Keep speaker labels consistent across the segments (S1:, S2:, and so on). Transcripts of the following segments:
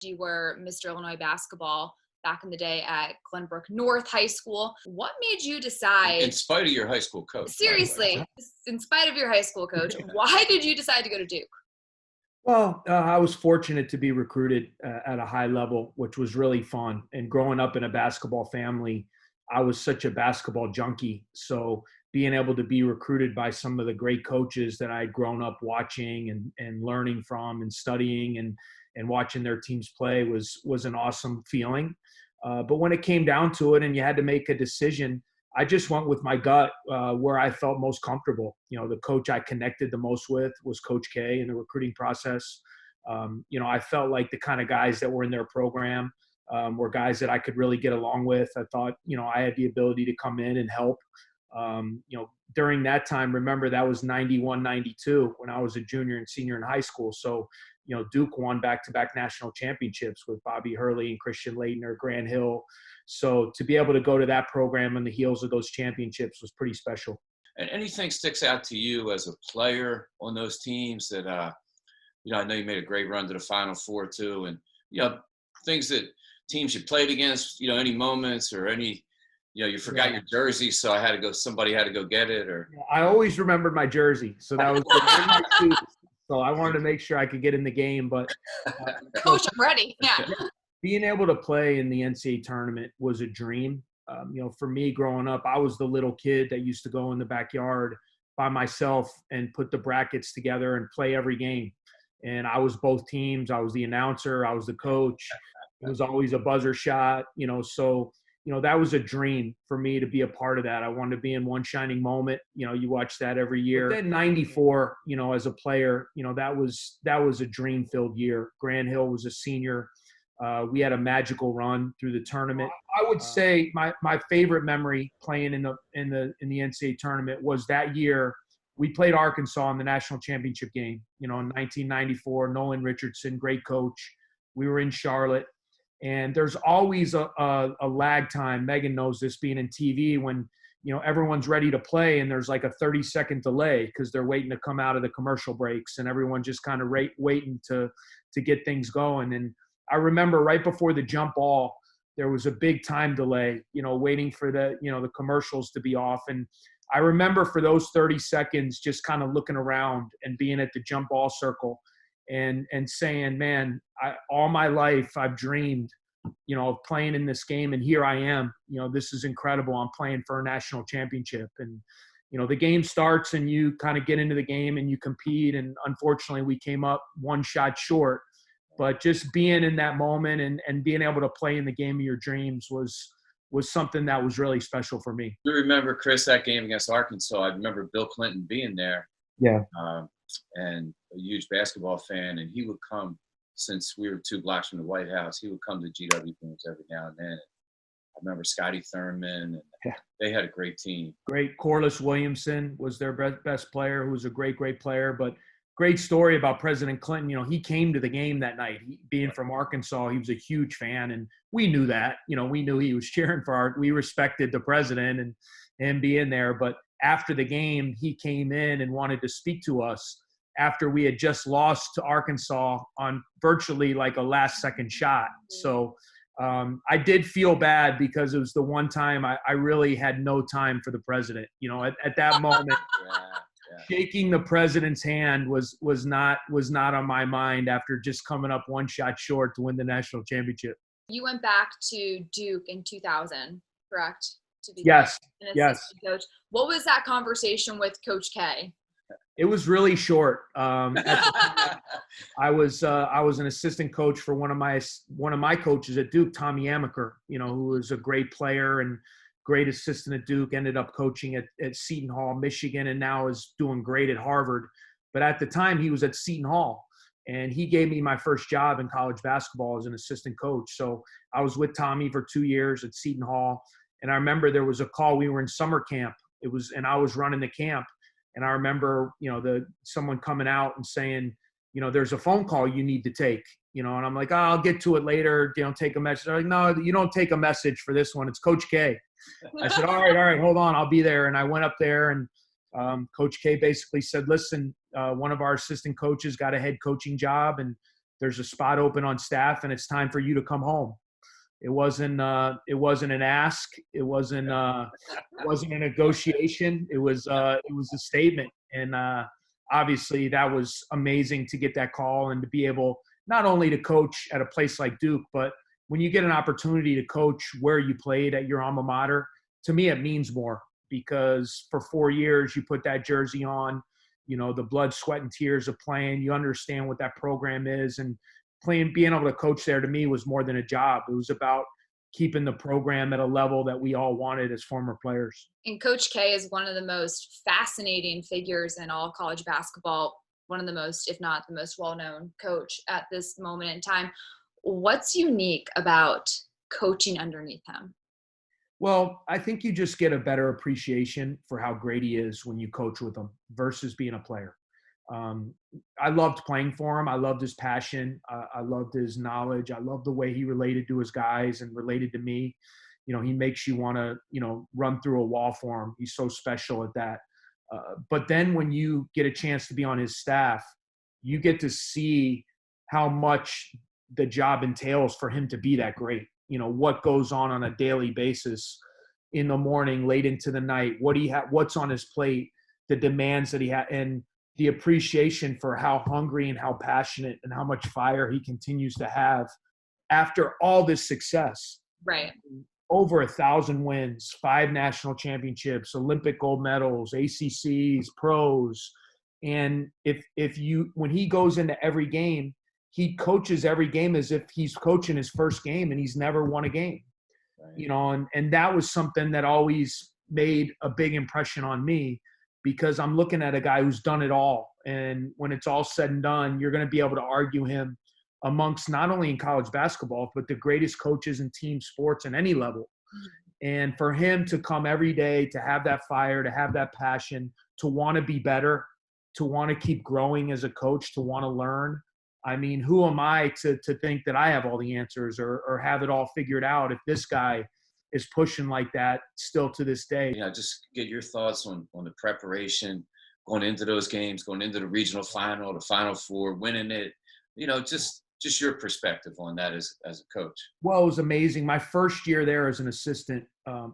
S1: You were Mr. Illinois basketball back in the day at Glenbrook North High School. What made you decide?
S2: In spite of your high school coach.
S1: Seriously, in spite of your high school coach, why did you decide to go to Duke?
S3: Well, I was fortunate to be recruited at a high level, which was really fun. And growing up in a basketball family, I was such a basketball junkie. So being able to be recruited by some of the great coaches that I had grown up watching and learning from and studying and watching their teams play was an awesome feeling. But when it came down to it and you had to make a decision, I just went with my gut where I felt most comfortable. The coach I connected the most with was Coach K in the recruiting process. I felt like the kind of guys that were in their program were guys that I could really get along with. I thought, I had the ability to come in and help. During that time, remember that was 91, 92 when I was a junior and senior in high school. So, Duke won back-to-back national championships with Bobby Hurley and Christian Laettner, Grant Hill. So to be able to go to that program on the heels of those championships was pretty special.
S2: And anything sticks out to you as a player on those teams that, I know you made a great run to the Final Four too. And, things that teams you played against, any moments or any, you forgot your jersey, so somebody had to go get it or.
S3: I always remembered my jersey. So that was the so I wanted to make sure I could get in the game, but
S1: Coach, I'm ready. Yeah.
S3: Being able to play in the NCAA tournament was a dream. For me growing up, I was the little kid that used to go in the backyard by myself and put the brackets together and play every game. And I was both teams. I was the announcer. I was the coach. It was always a buzzer shot, so that was a dream for me to be a part of that. I wanted to be in one shining moment. You watch that every year. But then 94, as a player, that was a dream-filled year. Grant Hill was a senior. We had a magical run through the tournament. I would say my favorite memory playing in the NCAA tournament was that year. We played Arkansas in the national championship game. In 1994, Nolan Richardson, great coach. We were in Charlotte. And there's always a lag time. Meghan knows this, being in TV, when everyone's ready to play and there's like a 30-second delay because they're waiting to come out of the commercial breaks and everyone just kind of waiting to get things going. And I remember right before the jump ball, there was a big time delay, waiting for the commercials to be off. And I remember for those 30 seconds just kind of looking around and being at the jump ball circle and saying, man, all my life I've dreamed, of playing in this game, and here I am. This is incredible. I'm playing for a national championship. And, the game starts and you kind of get into the game and you compete. And unfortunately, we came up one shot short. But just being in that moment and being able to play in the game of your dreams was something that was really special for me.
S2: You remember, Chris, that game against Arkansas? I remember Bill Clinton being there.
S3: Yeah.
S2: And a huge basketball fan, and he would come, since we were 2 blocks from the White House, he would come to GW games every now and then. I remember Scotty Thurman, and they had a great team.
S3: Great. Corliss Williamson was their best player, who was a great player. But great story about President Clinton. He came to the game that night. Being from Arkansas, he was a huge fan, and we knew that. We knew he was cheering for we respected the president and him being there. But after the game, he came in and wanted to speak to us after we had just lost to Arkansas on virtually like a last-second shot. So I did feel bad because it was the one time I really had no time for the president. At that moment, shaking the president's hand was not on my mind after just coming up one shot short to win the national championship.
S1: You went back to Duke in 2000, correct? To be
S3: yes.
S1: Coach. What was that conversation with Coach K?
S3: It was really short. At the time, I was an assistant coach for one of my coaches at Duke, Tommy Amaker, who was a great player and great assistant at Duke, ended up coaching at Seton Hall, Michigan, and now is doing great at Harvard. But at the time, he was at Seton Hall, and he gave me my first job in college basketball as an assistant coach. So I was with Tommy for 2 years at Seton Hall, and I remember there was a call. We were in summer camp. And I was running the camp. And I remember, someone coming out and saying, there's a phone call you need to take, and I'm like, I'll get to it later. Take a message. They're like, no, you don't take a message for this one. It's Coach K. I said, all right, hold on. I'll be there. And I went up there, and Coach K basically said, listen, one of our assistant coaches got a head coaching job, and there's a spot open on staff and it's time for you to come home. It wasn't an ask. It wasn't a negotiation. It was a statement. And obviously that was amazing to get that call and to be able not only to coach at a place like Duke, but when you get an opportunity to coach where you played at your alma mater, to me, it means more, because for 4 years you put that jersey on, the blood, sweat, and tears of playing. You understand what that program is, and being able to coach there to me was more than a job. It was about keeping the program at a level that we all wanted as former players.
S1: And Coach K is one of the most fascinating figures in all college basketball, one of the most, if not the most well-known coach at this moment in time. What's unique about coaching underneath him?
S3: Well, I think you just get a better appreciation for how great he is when you coach with him versus being a player. I loved playing for him. I loved his passion. I loved his knowledge. I loved the way he related to his guys and related to me. He makes you want to, run through a wall for him. He's so special at that. But then when you get a chance to be on his staff, you get to see how much the job entails for him to be that great. What goes on a daily basis, in the morning, late into the night, what's on his plate, the demands that he had, and the appreciation for how hungry and how passionate and how much fire he continues to have after all this success.
S1: Right.
S3: Over 1,000 wins, 5 national championships, Olympic gold medals, ACCs, pros. And when he goes into every game, he coaches every game as if he's coaching his first game, and he's never won a game. Right. And that was something that always made a big impression on me, because I'm looking at a guy who's done it all. And when it's all said and done, you're going to be able to argue him amongst not only in college basketball, but the greatest coaches in team sports in any level. And for him to come every day, to have that fire, to have that passion, to want to be better, to want to keep growing as a coach, to want to learn. I mean, who am I to think that I have all the answers or have it all figured out if this guy is pushing like that still to this day?
S2: Just get your thoughts on the preparation, going into those games, going into the regional final, the Final Four, winning it. Just your perspective on that as a coach.
S3: Well, it was amazing. My first year there as an assistant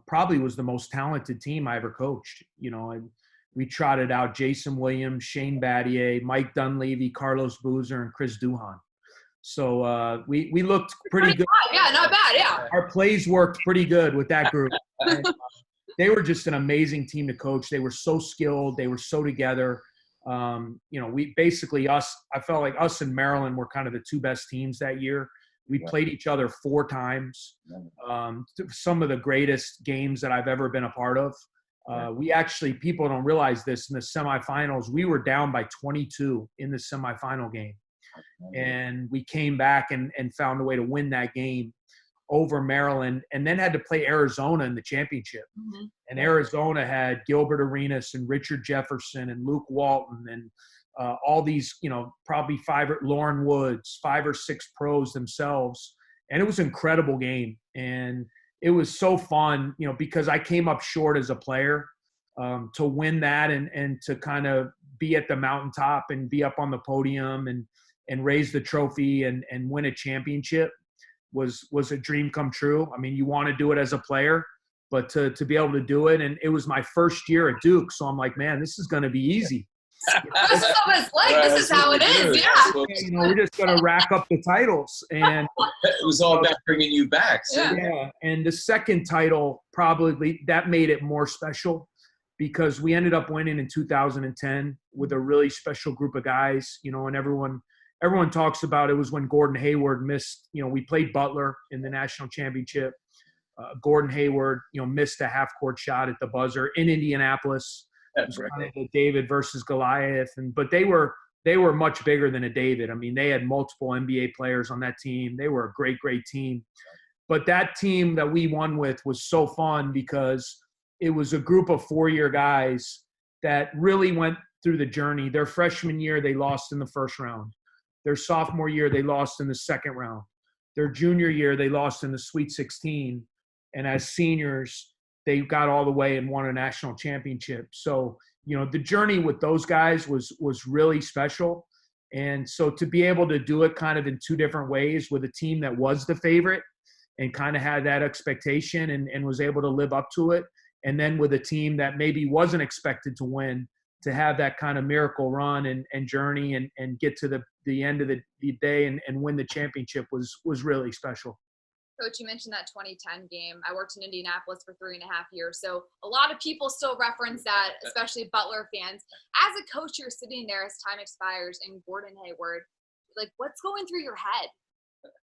S3: probably was the most talented team I ever coached. And we trotted out Jason Williams, Shane Battier, Mike Dunleavy, Carlos Boozer, and Chris Duhon. So we looked pretty good.
S1: Yeah, not bad, yeah.
S3: Our plays worked pretty good with that group. And, they were just an amazing team to coach. They were so skilled. They were so together. We basically I felt like us and Maryland were kind of the two best teams that year. We played each other 4 times. Some of the greatest games that I've ever been a part of. We actually, people don't realize this, in the semifinals, we were down by 22 in the semifinal game. And we came back and found a way to win that game over Maryland, and then had to play Arizona in the championship. Mm-hmm. And Arizona had Gilbert Arenas and Richard Jefferson and Luke Walton and all these, probably Lauren Woods, 5 or 6 pros themselves. And it was an incredible game. And it was so fun, because I came up short as a player, to win that and to kind of be at the mountaintop and be up on the podium and raise the trophy and win a championship was a dream come true. I mean, you want to do it as a player, but to be able to do it. And it was my first year at Duke. So I'm like, man, this is going to be easy.
S1: This is what it's like. This is how it is. Yeah.
S3: We're just going to rack up the titles. And
S2: it was all about bringing you back. So.
S3: Yeah. And the second title, probably that made it more special, because we ended up winning in 2010 with a really special group of guys, and everyone talks about it was when Gordon Hayward missed, we played Butler in the national championship. Gordon Hayward, missed a half-court shot at the buzzer in Indianapolis.
S2: That's right.
S3: A David versus Goliath. But they were much bigger than a David. I mean, they had multiple NBA players on that team. They were a great, great team. But that team that we won with was so fun, because it was a group of 4-year guys that really went through the journey. Their freshman year, they lost in the first round. Their sophomore year, they lost in the second round. Their junior year, they lost in the Sweet 16. And as seniors, they got all the way and won a national championship. So, the journey with those guys was really special. And so to be able to do it kind of in two different ways with a team that was the favorite and kind of had that expectation and was able to live up to it, and then with a team that maybe wasn't expected to win, to have that kind of miracle run and journey and get to the end of the day and win the championship was really special.
S1: Coach, you mentioned that 2010 game. I worked in Indianapolis for 3.5 years, so a lot of people still reference that, especially Butler fans. As a coach, you're sitting there as time expires and Gordon Hayward, like, what's going through your head?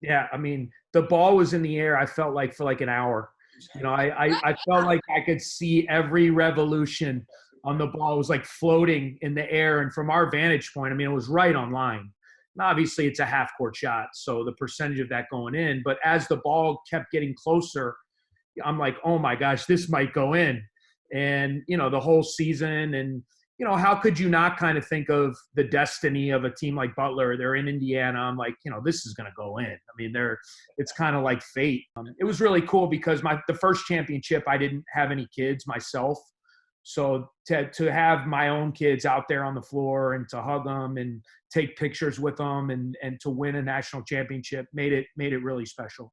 S3: Yeah, I mean, the ball was in the air, I felt like, for like an hour. You know, I felt like I could see every revolution on the ball. It was like floating in the air. And from our vantage point, I mean, it was right on line. And obviously, it's a half-court shot, so the percentage of that going in. But as the ball kept getting closer, I'm like, oh, my gosh, this might go in. And, you know, the whole season and, you know, how could you not kind of think of the destiny of a team like Butler? They're in Indiana. I'm like, you know, this is going to go in. I mean, it's kind of like fate. It was really cool because the first championship, I didn't have any kids myself. So to have my own kids out there on the floor and to hug them and take pictures with them and to win a national championship made it really special.